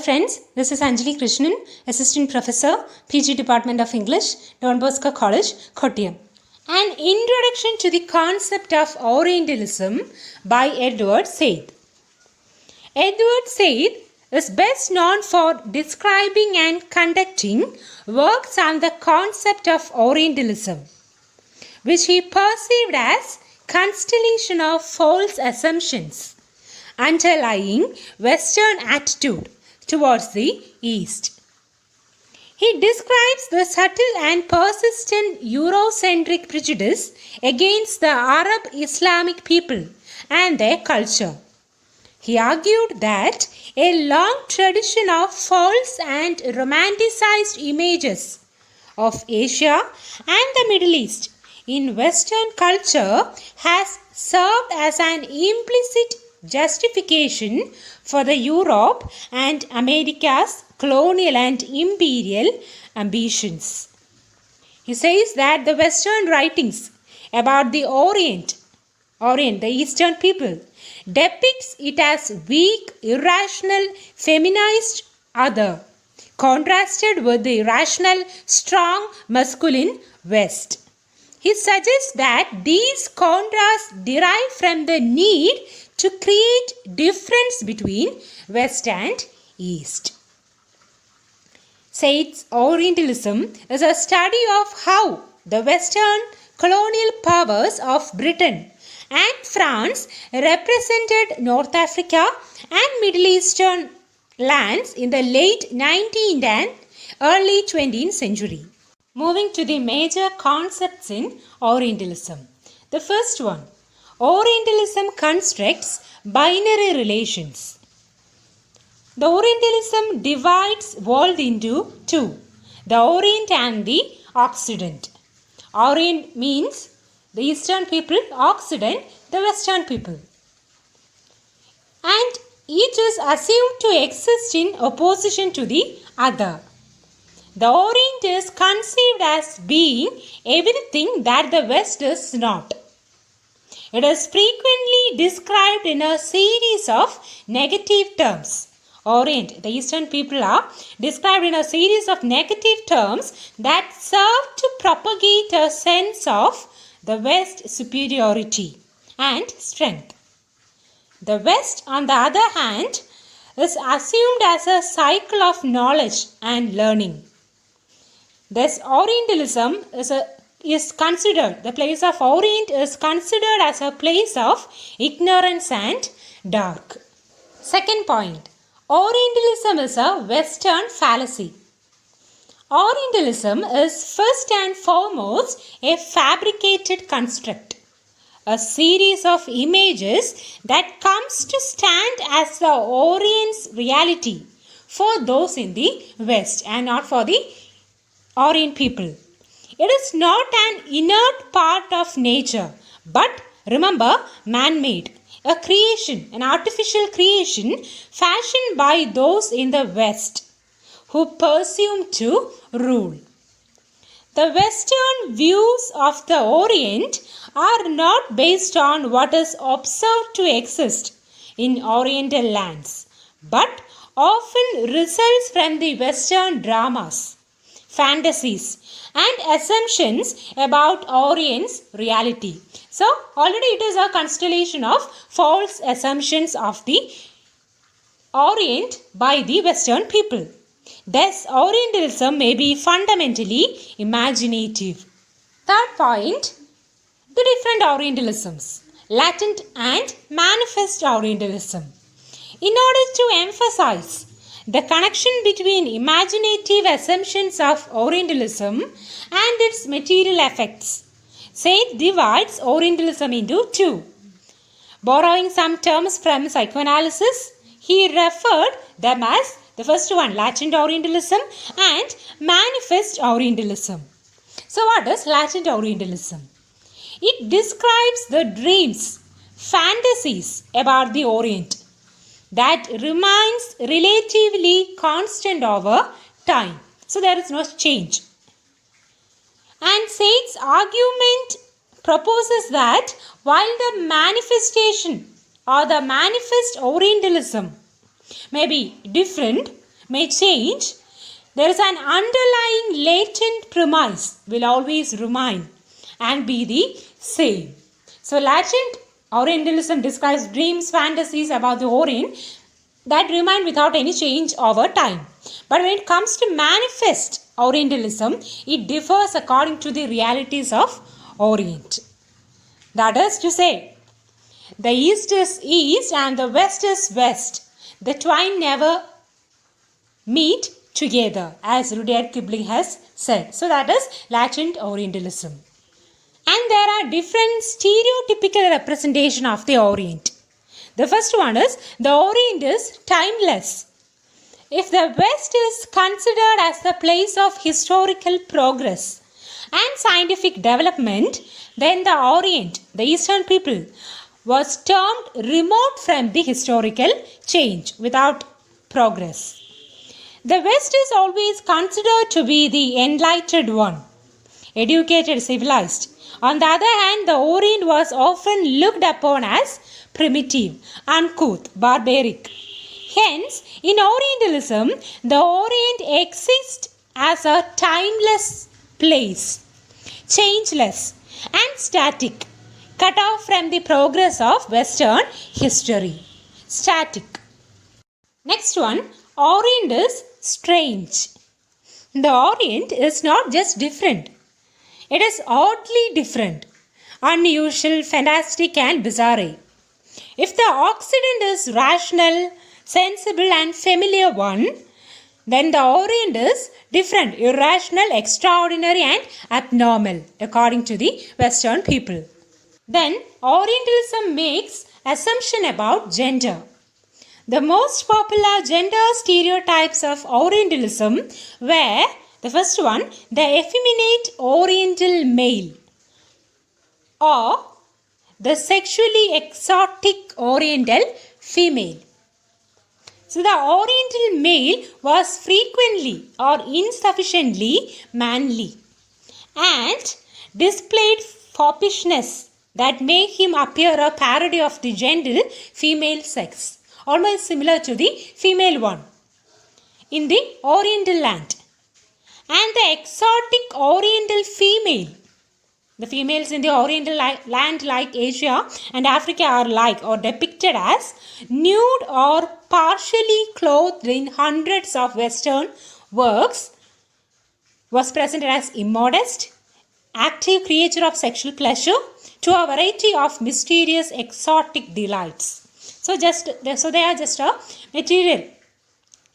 friends, this is Anjali Krishnan, Assistant Professor, PG Department of English, Don Bosco College, Kottayam. An introduction to the concept of Orientalism by Edward Said. Edward Said is best known for describing and conducting works on the concept of Orientalism, which he perceived as constellation of false assumptions underlying Western attitude towards the East. He describes the subtle and persistent Eurocentric prejudice against the Arab Islamic people and their culture. He argued that a long tradition of false and romanticized images of Asia and the Middle East in Western culture has served as an implicit justification for the Europe and America's colonial and imperial ambitions. He says that the Western writings about the Orient, the Eastern people, depicts it as weak, irrational, feminized other, contrasted with the rational, strong, masculine West. He suggests that these contrasts derive from the need to create difference between West and East. Said's Orientalism is a study of how the Western colonial powers of Britain and France represented North Africa and Middle Eastern lands in the late 19th and early 20th century. Moving to the major concepts in Orientalism. The first one, Orientalism constructs binary relations. The Orientalism divides world into two, the Orient and the Occident. Orient means the Eastern people, Occident, the Western people. And each is assumed to exist in opposition to the other. The Orient is conceived as being everything that the West is not. It is frequently described in a series of negative terms. Orient, the Eastern people are described in a series of negative terms that serve to propagate a sense of the West's superiority and strength. The West, on the other hand, is assumed as a cycle of knowledge and learning. Thus, Orientalism is considered, the place of Orient is considered as a place of ignorance and dark. Second point, Orientalism is a Western fallacy. Orientalism is first and foremost a fabricated construct, a series of images that comes to stand as the Orient's reality for those in the West and not for the Orient people. It is not an inert part of nature, but remember, man-made, a creation, an artificial creation fashioned by those in the West who presume to rule. The Western views of the Orient are not based on what is observed to exist in Oriental lands, but often results from the Western dramas, fantasies, and assumptions about Orient's reality. So, already it is a constellation of false assumptions of the Orient by the Western people. Thus, Orientalism may be fundamentally imaginative. Third point, the different Orientalisms, latent and manifest Orientalism. In order to emphasize the connection between imaginative assumptions of Orientalism and its material effects, Said divides Orientalism into two. Borrowing some terms from psychoanalysis, he referred them as the first one, latent Orientalism and manifest Orientalism. So what is latent Orientalism? It describes the dreams, fantasies about the Orient that remains relatively constant over time. So there is no change. And Said's argument proposes that while the manifestation or the manifest Orientalism may be different, may change, there is an underlying latent premise will always remain and be the same. So latent Orientalism describes dreams, fantasies about the Orient that remain without any change over time. But when it comes to manifest Orientalism, it differs according to the realities of Orient. That is to say, the East is East and the West is West. The twain never meet together, as Rudyard Kipling has said. So that is latent Orientalism. And there are different stereotypical representation of the Orient. The first one is the Orient is timeless. If the West is considered as the place of historical progress and scientific development, then the Orient, the Eastern people, was termed remote from the historical change without progress. The West is always considered to be the enlightened one, educated, civilized. On the other hand, the Orient was often looked upon as primitive, uncouth, barbaric. Hence, in Orientalism, the Orient exists as a timeless place, changeless and static, cut off from the progress of Western history. Static. Next one, Orient is strange. The Orient is not just different. It is oddly different, unusual, fantastic and bizarre. If the Occident is rational, sensible and familiar one, then the Orient is different, irrational, extraordinary and abnormal according to the Western people. Then Orientalism makes assumption about gender. The most popular gender stereotypes of Orientalism were the first one, the effeminate Oriental male, or the sexually exotic Oriental female. So the Oriental male was frequently or insufficiently manly and displayed foppishness that made him appear a parody of the gentle female sex, almost similar to the female one in the Oriental land. And the exotic Oriental female, the females in the Oriental land like Asia and Africa are like or depicted as nude or partially clothed in hundreds of Western works, was presented as immodest, active creature of sexual pleasure to a variety of mysterious exotic delights. So they are just a material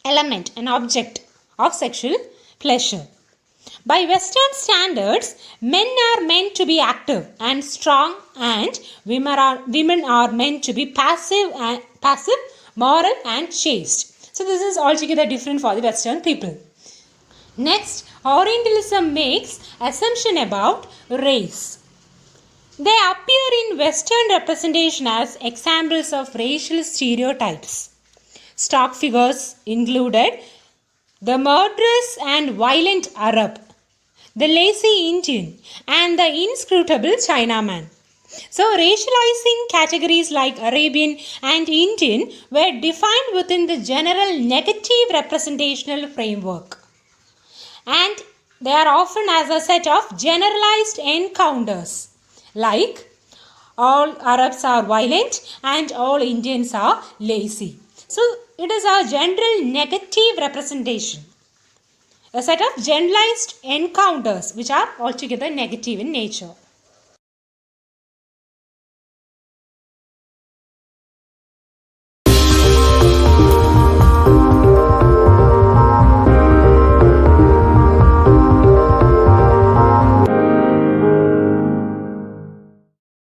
element, an object of sexual pleasure. By Western standards, men are meant to be active and strong, and women are meant to be passive, moral, and chaste. So this is altogether different for the Western people. Next, Orientalism makes assumption about race. They appear in Western representation as examples of racial stereotypes. Stock figures included the murderous and violent Arab, the lazy Indian, and the inscrutable Chinaman. So, racializing categories like Arabian and Indian were defined within the general negative representational framework. And they are often as a set of generalized encounters, like all Arabs are violent and all Indians are lazy. So, it is a general negative representation, a set of generalized encounters which are altogether negative in nature.